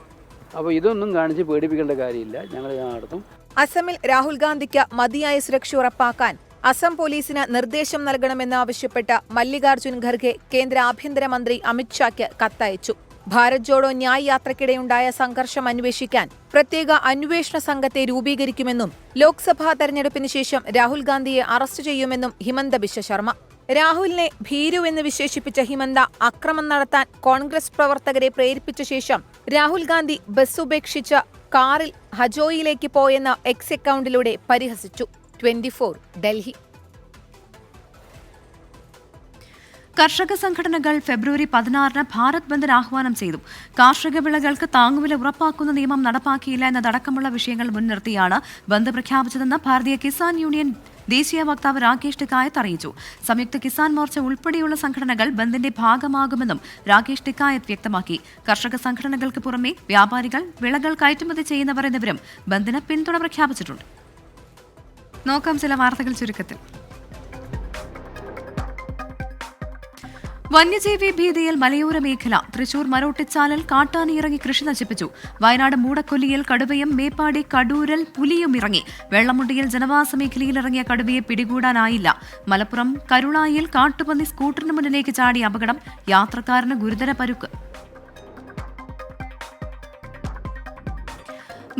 അപ്പോൾ ഇതൊന്നും കാണിച്ച് പേടിപ്പിക്കേണ്ട കാര്യമില്ല, ഞങ്ങൾ നടത്തും. അസമിൽ രാഹുൽ ഗാന്ധിക്ക് മതിയായ സുരക്ഷ ഉറപ്പാക്കാൻ അസം പോലീസിന് നിർദ്ദേശം നൽകണമെന്നാവശ്യപ്പെട്ട് മല്ലികാർജ്ജുൻ ഖർഗെ കേന്ദ്ര ആഭ്യന്തരമന്ത്രി അമിത്ഷായ്ക്ക് കത്തയച്ചു. ഭാരത് ജോഡോ ന്യായ് യാത്രയ്ക്കിടെയുണ്ടായ സംഘർഷം അന്വേഷിക്കാൻ പ്രത്യേക അന്വേഷണ സംഘത്തെ രൂപീകരിക്കുമെന്നും ലോക്സഭാ തെരഞ്ഞെടുപ്പിന് ശേഷം രാഹുൽ ഗാന്ധിയെ അറസ്റ്റ് ചെയ്യുമെന്നും ഹിമന്ത ബിശ്വ ശർമ്മ. രാഹുലിനെ ഭീരുവെന്ന് വിശേഷിപ്പിച്ച ഹിമന്ത അക്രമം നടത്താൻ കോൺഗ്രസ് പ്രവർത്തകരെ പ്രേരിപ്പിച്ച ശേഷം രാഹുൽ ഗാന്ധി ബസ് ഉപേക്ഷിച്ച് കാറിൽ ഹജോയിലേക്ക് പോയെന്ന് എക്സ് അക്കൗണ്ടിലൂടെ പരിഹസിച്ചു. 24 ഡൽഹി. കർഷക സംഘടനകൾ ഫെബ്രുവരി 16 ഭാരത് ബന്ദിന് ആഹ്വാനം ചെയ്തു. കാർഷിക വിളകൾക്ക് താങ്ങുവില ഉറപ്പാക്കുന്ന നിയമം നടപ്പാക്കിയില്ല എന്നതടക്കമുള്ള വിഷയങ്ങൾ മുൻനിർത്തിയാണ് ബന്ദ് പ്രഖ്യാപിച്ചതെന്ന് ഭാരതീയ കിസാൻ യൂണിയൻ ദേശീയ വക്താവ് രാകേഷ് ടിക്കായത്ത് അറിയിച്ചു. സംയുക്ത കിസാൻ മോർച്ച ഉൾപ്പെടെയുള്ള സംഘടനകൾ ബന്ദിന്റെ ഭാഗമാകുമെന്നും രാകേഷ് ടിക്കായത്ത് വ്യക്തമാക്കി. കർഷക സംഘടനകൾക്ക് പുറമെ വ്യാപാരികൾ, വിളകൾ കയറ്റുമതി ചെയ്യുന്നവർ എന്നിവരും ബന്ദിന് പിന്തുണ പ്രഖ്യാപിച്ചിട്ടുണ്ട്. നോക്കാം ചില വാർത്തകൾ ചുരുക്കത്തിൽ. വന്യജീവി ഭീതിയിൽ മലയോര മേഖല. തൃശൂർ മരോട്ടിച്ചാലിൽ കാട്ടാന ഇറങ്ങി കൃഷി നശിപ്പിച്ചു. വയനാട് മൂടക്കൊല്ലിയിൽ കടുവയും മേപ്പാടി കടൂരൽ പുലിയും ഇറങ്ങി. വെള്ളമുണ്ടിയിൽ ജനവാസ മേഖലയിൽ ഇറങ്ങിയ കടുവയെ പിടികൂടാനായില്ല. മലപ്പുറം കരുളായിൽ കാട്ടുപന്നി സ്കൂട്ടറിന് മുന്നിലേക്ക് ചാടിയ അപകടം. യാത്രക്കാരന് ഗുരുതര പരുക്ക്.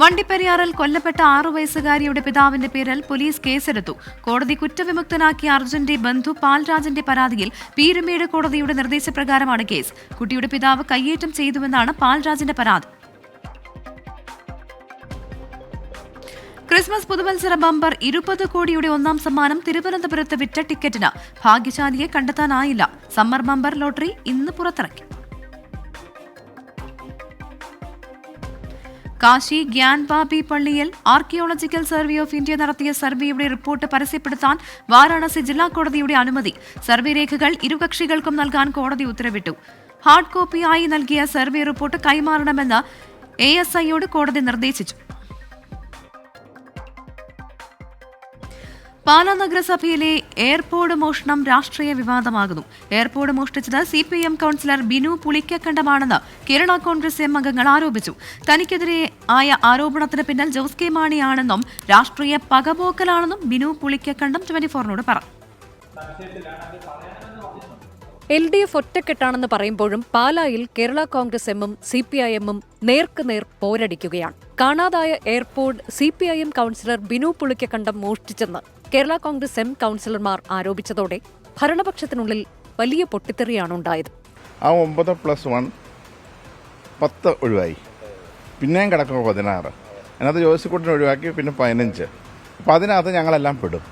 വണ്ടിപ്പെരിയാറിൽ കൊല്ലപ്പെട്ട 6 വയസ്സുകാരിയുടെ പിതാവിന്റെ പേരിൽ പോലീസ് കേസെടുത്തു. കോടതി കുറ്റവിമുക്തനാക്കിയ അർജുന്റെ ബന്ധു പാൽരാജന്റെ പരാതിയിൽ പീരുമേട് കോടതിയുടെ നിർദ്ദേശപ്രകാരമാണ് കേസ്. കുട്ടിയുടെ പിതാവ് കയ്യേറ്റം ചെയ്തുവെന്നാണ് പാൽരാജന്റെ പരാതി. ക്രിസ്മസ് പുതുവത്സര ബമ്പർ 20 കോടിയുടെ ഒന്നാം സമ്മാനം തിരുവനന്തപുരത്ത് വിറ്റ ടിക്കറ്റിന് ഭാഗ്യശാലിയെ കണ്ടെത്താനായില്ല. സമ്മർ ബമ്പർ ലോട്ടറി ഇന്ന് പുറത്തിറക്കി. കാശി ഗ്യാൻബാബി പള്ളിയിൽ ആർക്കിയോളജിക്കൽ സർവേ ഓഫ് ഇന്ത്യ നടത്തിയ സർവേയുടെ റിപ്പോർട്ട് പരസ്യപ്പെടുത്താൻ വാരാണസി ജില്ലാ കോടതിയുടെ അനുമതി. സർവേ രേഖകൾ ഇരുകക്ഷികൾക്കും നൽകാൻ കോടതി ഉത്തരവിട്ടു. ഹാർഡ് കോപ്പിയായി നൽകിയ സർവേ റിപ്പോർട്ട് കൈമാറണമെന്ന് ASIയോട് കോടതി നിർദ്ദേശിച്ചു. പാലാ നഗരസഭയിലെ എയർപോർട്ട് മോഷണം രാഷ്ട്രീയ വിവാദമാകുന്നു. എയർപോർട്ട് മോഷ്ടിച്ചത് CPM കൌൺസിലർ ബിനു പുളിക്കക്കണ്ടമാണെന്ന് കേരള കോൺഗ്രസ് എം അംഗങ്ങൾ ആരോപിച്ചു. തനിക്കെതിരെ ആയ ആരോപണത്തിന് പിന്നിൽ ജോസ് കെ മാണിയാണെന്നും രാഷ്ട്രീയ പകപോക്കലാണെന്നും ബിനു പുളിക്കക്കണ്ടം 24നോട് പറഞ്ഞു. LDF ഒറ്റക്കെട്ടാണെന്ന് പറയുമ്പോഴും പാലായിൽ കേരള കോൺഗ്രസ് എമ്മും CPIM-ഉം നേർക്കുനേർ പോരടിക്കുകയാണ്. കാണാതായ airport CPIM councillor Binu Pulikkakandam മോഷ്ടിച്ചെന്ന് കേരള കോൺഗ്രസ് എം കൌൺസിലർമാർ ആരോപിച്ചതോടെ ഭരണപക്ഷത്തിനുള്ളിൽ വലിയ പൊട്ടിത്തെറിയാണുണ്ടായത്. ആ 9+1 10 ഒഴിവായി, പിന്നെയും കിടക്കുക 16. അതിനകത്ത് ജോസിക്കുട്ടിനെ ഒഴിവാക്കി, പിന്നെ 15. അപ്പോൾ അതിനകത്ത് ഞങ്ങളെല്ലാം പെടും.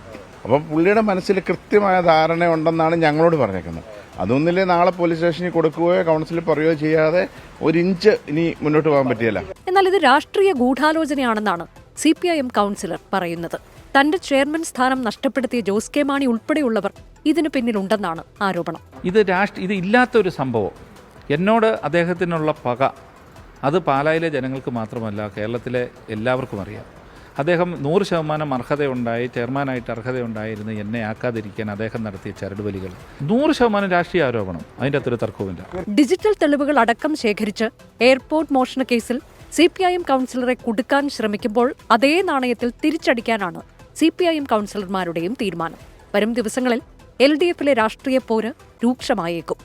അപ്പം പുള്ളിയുടെ മനസ്സിൽ കൃത്യമായ ധാരണയുണ്ടെന്നാണ് ഞങ്ങളോട് പറഞ്ഞേക്കുന്നത്. അതൊന്നില്ലേ നാളെ പോലീസ് സ്റ്റേഷനിൽ കൊടുക്കുകയോ കൗൺസിലിൽ പറയുകയോ ചെയ്യാതെ 1 ഇഞ്ച് ഇനി മുന്നോട്ട് പോകാൻ പറ്റിയല്ല. എന്നാൽ ഇത് രാഷ്ട്രീയ ഗൂഢാലോചനയാണെന്നാണ് CPIM കൌൺസിലർ പറയുന്നത്. തന്റെ ചെയർമാൻ സ്ഥാനം നഷ്ടപ്പെടുത്തിയ ജോസ് കെ മാണി ഉൾപ്പെടെയുള്ളവർ ഇതിന് പിന്നിലുണ്ടെന്നാണ് ആരോപണം. ഇത് ഇല്ലാത്തൊരു സംഭവം. എന്നോട് അദ്ദേഹത്തിനുള്ള പക അത് പാലായിലെ ജനങ്ങൾക്ക് മാത്രമല്ല, കേരളത്തിലെ എല്ലാവർക്കും അറിയാം. അദ്ദേഹം 100% അർഹതയുണ്ടായി, ചെയർമാനായിട്ട് അർഹതയുണ്ടായിരുന്നു എന്നെ ആക്കാതിരിക്കാൻ അദ്ദേഹം നടത്തിയ ചരടുവലികൾ 100% രാഷ്ട്രീയ ആരോപണം. അതിൻ്റെ അകത്തൊരു തർക്കവുമില്ല. ഡിജിറ്റൽ തെളിവുകൾ അടക്കം ശേഖരിച്ച് എയർപോർട്ട് മോഷണ കേസിൽ CPIM കൌൺസിലറെ കുടുക്കാൻ ശ്രമിക്കുമ്പോൾ അതേ നാണയത്തിൽ തിരിച്ചടിക്കാനാണ് CPIM കൌൺസിലർമാരുടെയും തീരുമാനം. വരും ദിവസങ്ങളിൽ LDFിലെ രാഷ്ട്രീയ പോര് രൂക്ഷമായേക്കും.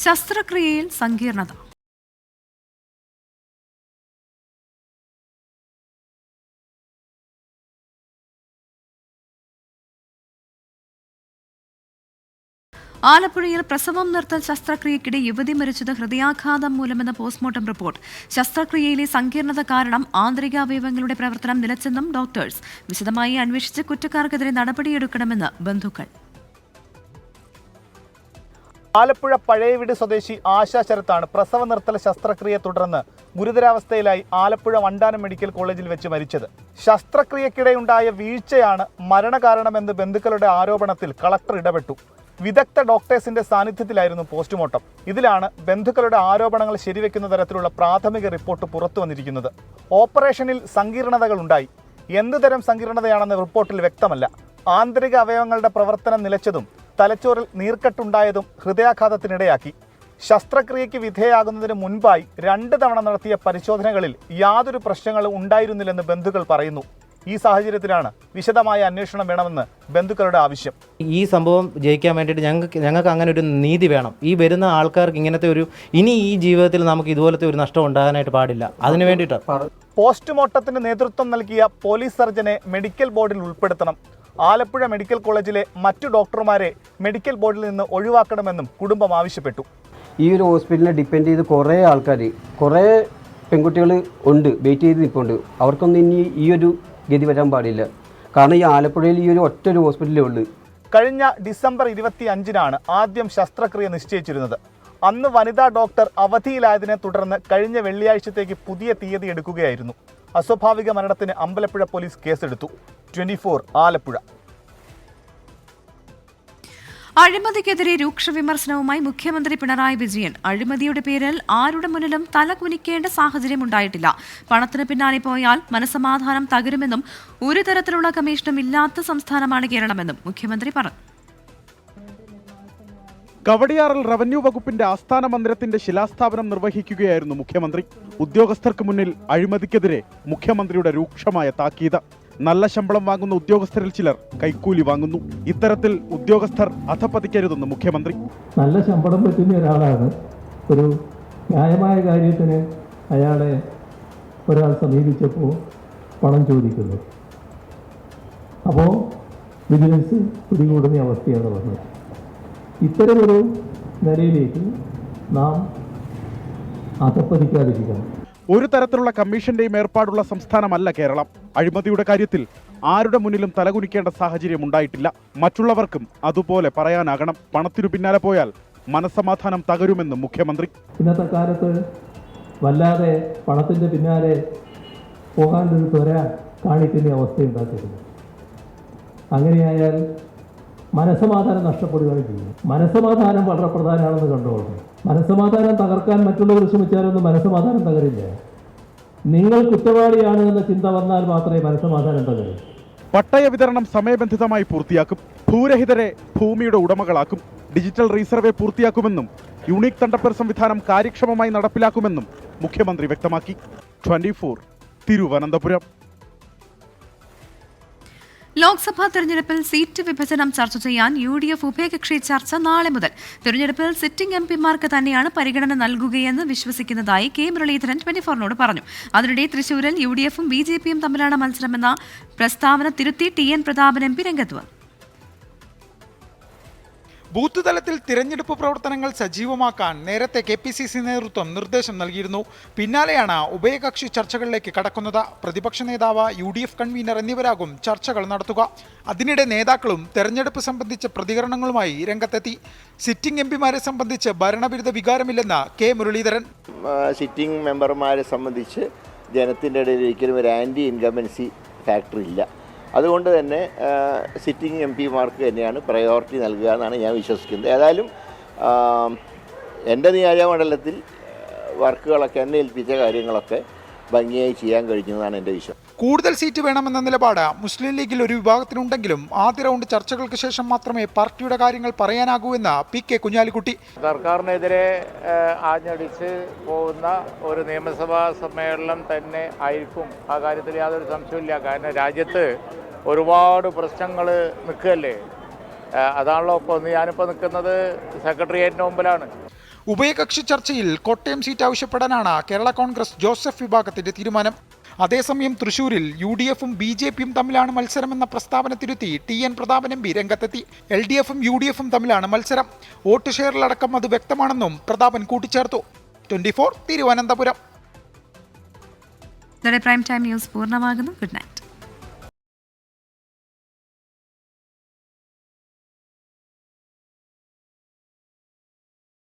ശസ്ത്രക്രിയയിൽ സങ്കീർണത. ആലപ്പുഴയിൽ പ്രസവം നിർത്തൽ ശസ്ത്രക്രിയയ്ക്കിടെ യുവതി മരിച്ചത് ഹൃദയാഘാതം മൂലമെന്ന പോസ്റ്റ്മോർട്ടം റിപ്പോർട്ട്. ശസ്ത്രക്രിയയിലെ സങ്കീർണത കാരണം ആന്തരികാവയവങ്ങളുടെ പ്രവർത്തനം നിലച്ചെന്നും ഡോക്ടേഴ്സ്. വിശദമായി അന്വേഷിച്ച് കുറ്റക്കാർക്കെതിരെ നടപടിയെടുക്കണമെന്ന് ബന്ധുക്കൾ. ആലപ്പുഴ പഴയവീട് സ്വദേശി ആശാ ശരത്താണ് പ്രസവ നിർത്തൽ ശസ്ത്രക്രിയയെ തുടർന്ന് ഗുരുതരാവസ്ഥയിലായി ആലപ്പുഴ വണ്ടാനം മെഡിക്കൽ കോളേജിൽ വെച്ച് മരിച്ചത്. ശസ്ത്രക്രിയക്കിടെയുണ്ടായ വീഴ്ചയാണ് മരണകാരണമെന്ന് ബന്ധുക്കളുടെ ആരോപണത്തിൽ കളക്ടർ ഇടപെട്ടു. വിദഗ്ധ ഡോക്ടേഴ്സിന്റെ സാന്നിധ്യത്തിലായിരുന്നു പോസ്റ്റ്മോർട്ടം. ഇതിലാണ് ബന്ധുക്കളുടെ ആരോപണങ്ങൾ ശരിവെക്കുന്ന തരത്തിലുള്ള പ്രാഥമിക റിപ്പോർട്ട് പുറത്തു വന്നിരിക്കുന്നത്. ഓപ്പറേഷനിൽ സങ്കീർണതകൾ ഉണ്ടായി. എന്തുതരം സങ്കീർണതയാണെന്ന് റിപ്പോർട്ടിൽ വ്യക്തമല്ല. ആന്തരിക അവയവങ്ങളുടെ പ്രവർത്തനം നിലച്ചതും തലച്ചോറിൽ നീർക്കെട്ടുണ്ടായതും ഹൃദയാഘാതത്തിനിടയാക്കി. ശസ്ത്രക്രിയയ്ക്ക് വിധേയമാകുന്നതിന് മുൻപായി 2 തവണ നടത്തിയ പരിശോധനകളിൽ യാതൊരു പ്രശ്നങ്ങളും ഉണ്ടായിരുന്നില്ലെന്ന് ബന്ധുക്കൾ പറയുന്നു. ഈ സാഹചര്യത്തിലാണ് വിശദമായ അന്വേഷണം വേണമെന്ന് ബന്ധുക്കളുടെ ആവശ്യം. ഈ സംഭവം ജയിക്കാൻ വേണ്ടിയിട്ട് ഞങ്ങൾക്ക് അങ്ങനെ ഒരു നീതി വേണം. ഈ വരുന്ന ആൾക്കാർക്ക് ഇങ്ങനത്തെ ഇനി ഈ ജീവിതത്തിൽ നമുക്ക് ഇതുപോലത്തെ ഒരു നഷ്ടം ഉണ്ടാകാനായിട്ട് പാടില്ല. അതിനു വേണ്ടിയിട്ടാണ്. പോസ്റ്റ്മോർട്ടത്തിന് നേതൃത്വം നൽകിയ പോലീസ് സർജനെ മെഡിക്കൽ ബോർഡിൽ ഉൾപ്പെടുത്തണം. ആലപ്പുഴ മെഡിക്കൽ കോളേജിലെ മറ്റു ഡോക്ടർമാരെ മെഡിക്കൽ ബോർഡിൽ നിന്ന് ഒഴിവാക്കണമെന്നും കുടുംബം ആവശ്യപ്പെട്ടു. ഈ ഒരു ഹോസ്പിറ്റലിനെ ഡിപ്പെൻഡ് ചെയ്ത് കുറേ ആൾക്കാർ, കുറേ പെൺകുട്ടികൾ ഉണ്ട്, വെയിറ്റ് ചെയ്ത് നിൽപ്പുണ്ട്. അവർക്കൊന്നും ഇനി ഈ ഒരു ഗതി വരാൻ പാടില്ല. കാരണം ഈ ആലപ്പുഴയിൽ ഈ ഒരു ഹോസ്പിറ്റലേ ഉള്ളൂ. കഴിഞ്ഞ ഡിസംബർ 25-നാണ് ആദ്യം ശസ്ത്രക്രിയ നിശ്ചയിച്ചിരുന്നത്. അന്ന് വനിതാ ഡോക്ടർ അവധിയിലായതിനെ തുടർന്ന് കഴിഞ്ഞ വെള്ളിയാഴ്ചത്തേക്ക് പുതിയ തീയതി എടുക്കുകയായിരുന്നു. അസ്വാഭാവിക മരണത്തിന് അമ്പലപ്പുഴ പോലീസ് കേസെടുത്തു. 24 ആലപ്പുഴ. അഴിമതിക്കെതിരെ രൂക്ഷ വിമർശനവുമായി മുഖ്യമന്ത്രി പിണറായി വിജയൻ. അഴിമതിയുടെ പേരിൽ ആരുടെ മുന്നിലും തല കുനിക്കേണ്ട സാഹചര്യം ഉണ്ടായിട്ടില്ല. പണത്തിന് പിന്നാലെ പോയാൽ മനസമാധാനം തകരുമെന്നും ഒരു തരത്തിലുള്ള കമ്മീഷനും ഇല്ലാത്ത സംസ്ഥാനമാണ് കേരളമെന്നും മുഖ്യമന്ത്രി പറഞ്ഞു. കവടിയാറിൽ റവന്യൂ വകുപ്പിന്റെ ആസ്ഥാന മന്ദിരത്തിന്റെ ശിലാസ്ഥാപനം നിർവഹിക്കുകയായിരുന്നു മുഖ്യമന്ത്രി. ഉദ്യോഗസ്ഥർക്ക് മുന്നിൽ അഴിമതിക്കെതിരെ മുഖ്യമന്ത്രിയുടെ രൂക്ഷമായ താക്കീത്. നല്ല ശമ്പളം വാങ്ങുന്ന ഉദ്യോഗസ്ഥരിൽ ചിലർ കൈക്കൂലി വാങ്ങുന്നു. ഇത്തരത്തിൽ ഉദ്യോഗസ്ഥർ അധപ്പതിക്കരുതെന്ന് മുഖ്യമന്ത്രി. നല്ല ശമ്പളം പറ്റുന്ന ഒരാളാണ്. ഒരു ന്യായമായ കാര്യത്തിന് അയാളെ ഒരാൾ സമീപിച്ചപ്പോൾ പണം ചോദിക്കുന്നു. അപ്പോൾ വിജിലൻസ് പിടികൂടുന്ന അവസ്ഥയാണ് പറഞ്ഞത്. ഇത്തരമൊരു നിലയിലേക്ക് നാം അധപ്പതിക്കാതിരിക്കണം. ഒരു തരത്തിലുള്ള കമ്മീഷന്റെയും ഏർപ്പാടുള്ള സംസ്ഥാനമല്ല കേരളം. അഴിമതിയുടെ കാര്യത്തിൽ ആരുടെ മുന്നിലും തലകുനിക്കേണ്ട സാഹചര്യം ഉണ്ടായിട്ടില്ല. മറ്റുള്ളവർക്കും അതുപോലെ പറയാനാകണം. പണത്തിനു പിന്നാലെ പോയാൽ മനസ്സമാധാനം തകരുമെന്നും മുഖ്യമന്ത്രി. ഇന്നത്തെ കാലത്ത് വല്ലാതെ പണത്തിന്റെ പിന്നാലെ പോകാൻ ഒരു ത്വര കാണിക്കുന്ന അവസ്ഥയുണ്ടാക്കരുത്. അങ്ങനെയായാൽ മനസ്സമാധാനം നഷ്ടപ്പെടുകയും ചെയ്യും. മനസ്സമാധാനം വളരെ പ്രധാനമാണെന്ന് കണ്ടുകൊള്ളണം. മനസ്സമാധാനം തകർക്കാൻ മറ്റുള്ളവർ ശ്രമിച്ചാലൊന്നും മനസ്സമാധാനം തകരില്ല. നിങ്ങൾ കുറ്റവാളിയാണ് എന്ന ചിന്ത വന്നാൽ മാത്രമേ മനസ്സമാധാനം തകരൂ. പട്ടയ വിതരണം സമയബന്ധിതമായി പൂർത്തിയാക്കും. ഭൂരഹിതരെ ഭൂമിയുടെ ഉടമകളാക്കും. ഡിജിറ്റൽ റീസർവേ പൂർത്തിയാക്കുമെന്നും യൂണിക് തണ്ടപ്പേർ സംവിധാനം കാര്യക്ഷമമായി നടപ്പിലാക്കുമെന്നും മുഖ്യമന്ത്രി വ്യക്തമാക്കി. 24 തിരുവനന്തപുരം. ലോക്സഭാ തെരഞ്ഞെടുപ്പിൽ സീറ്റ് വിഭജനം ചർച്ച ചെയ്യാൻ UDF ഉഭയകക്ഷി ചർച്ച നാളെ മുതൽ. തെരഞ്ഞെടുപ്പിൽ സിറ്റിംഗ് MP-മാർക്ക് തന്നെയാണ് പരിഗണന നൽകുകയെന്ന് വിശ്വസിക്കുന്നതായി K മുരളീധരൻ 24നോട് പറഞ്ഞു. അതിനിടെ തൃശൂരിൽ UDF-ഉം BJP-യും തമ്മിലാണ് മത്സരമെന്ന പ്രസ്താവന തിരുത്തി TN പ്രതാപൻ MP രംഗത്ത് വന്നു. ബൂത്ത് തലത്തിൽ തിരഞ്ഞെടുപ്പ് പ്രവർത്തനങ്ങൾ സജീവമാക്കാൻ നേരത്തെ KPCC നേതൃത്വം നിർദ്ദേശം നൽകിയിരുന്നു. പിന്നാലെയാണ് ഉഭയകക്ഷി ചർച്ചകളിലേക്ക് കടക്കുന്നത്. പ്രതിപക്ഷ നേതാവ് UDF കൺവീനർ എന്നിവരാകും ചർച്ചകൾ നടത്തുക. അതിനിടെ നേതാക്കളും തെരഞ്ഞെടുപ്പ് സംബന്ധിച്ച പ്രതികരണങ്ങളുമായി രംഗത്തെത്തി. സിറ്റിംഗ് MP-മാരെ സംബന്ധിച്ച് ഭരണവിരുദ്ധ വികാരമില്ലെന്ന് K മുരളീധരൻ. സിറ്റിംഗ് മെമ്പർമാരെ സംബന്ധിച്ച് ജനത്തിൻ്റെ ഇടയിൽ ഒരിക്കലും ഒരു ആൻറ്റി ഇൻകംബൻസി ഫാക്ടർ ഇല്ല. അതുകൊണ്ട് തന്നെ സിറ്റിംഗ് MP-മാർക്ക് തന്നെയാണ് പ്രയോറിറ്റി നൽകുക എന്നാണ് ഞാൻ വിശ്വസിക്കുന്നത്. ഏതായാലും എൻ്റെ നിയോജകമണ്ഡലത്തിൽ വർക്കുകളൊക്കെ എന്നെ ഏൽപ്പിച്ച കാര്യങ്ങളൊക്കെ ഭംഗിയായി ചെയ്യാൻ കഴിഞ്ഞതാണ് എൻ്റെ വിശ്വാസം. കൂടുതൽ സീറ്റ് വേണമെന്ന നിലപാട് മുസ്ലിം ലീഗിൽ ഒരു വിഭാഗത്തിനുണ്ടെങ്കിലും ആദ്യ റൗണ്ട് ചർച്ചകൾക്ക് ശേഷം മാത്രമേ പാർട്ടിയുടെ കാര്യങ്ങൾ പറയാനാകൂ എന്ന് PK കുഞ്ഞാലിക്കുട്ടി. സർക്കാരിനെതിരെ ആഞ്ഞടിച്ച് പോകുന്ന ഒരു നിയമസഭാ സമ്മേളനം തന്നെ ആയിരിക്കും. ആ കാര്യത്തിൽ യാതൊരു സംശയമില്ല. കാരണം രാജ്യത്ത് ഒരുപാട് പ്രശ്നങ്ങൾ നിൽക്കുകയല്ലേ. അതാണല്ലോ ഇപ്പോൾ ഞാനിപ്പോൾ നിൽക്കുന്നത് സെക്രട്ടേറിയറ്റിന് മുമ്പിലാണ്. ഉഭയകക്ഷി ചർച്ചയിൽ കോട്ടയം സീറ്റ് ആവശ്യപ്പെടാനാണ് കേരള കോൺഗ്രസ് ജോസഫ് വിഭാഗത്തിന്റെ തീരുമാനം. അതേസമയം തൃശൂരിൽ UDF-ഉം BJP-യും തമ്മിലാണ് മത്സരമെന്ന പ്രസ്താവന തിരുത്തി TN പ്രതാപൻ MP രംഗത്തെത്തി. LDF-ഉം UDF-ഉം തമ്മിലാണ് മത്സരം. വോട്ട് ഷെയറിലടക്കം അത് വ്യക്തമാണെന്നും പ്രതാപൻ കൂട്ടിച്ചേർത്തു. 24 തിരുവനന്തപുരം. പ്രൈം ടൈം ന്യൂസ് പൂർണ്ണമാകുന്നു. Good night.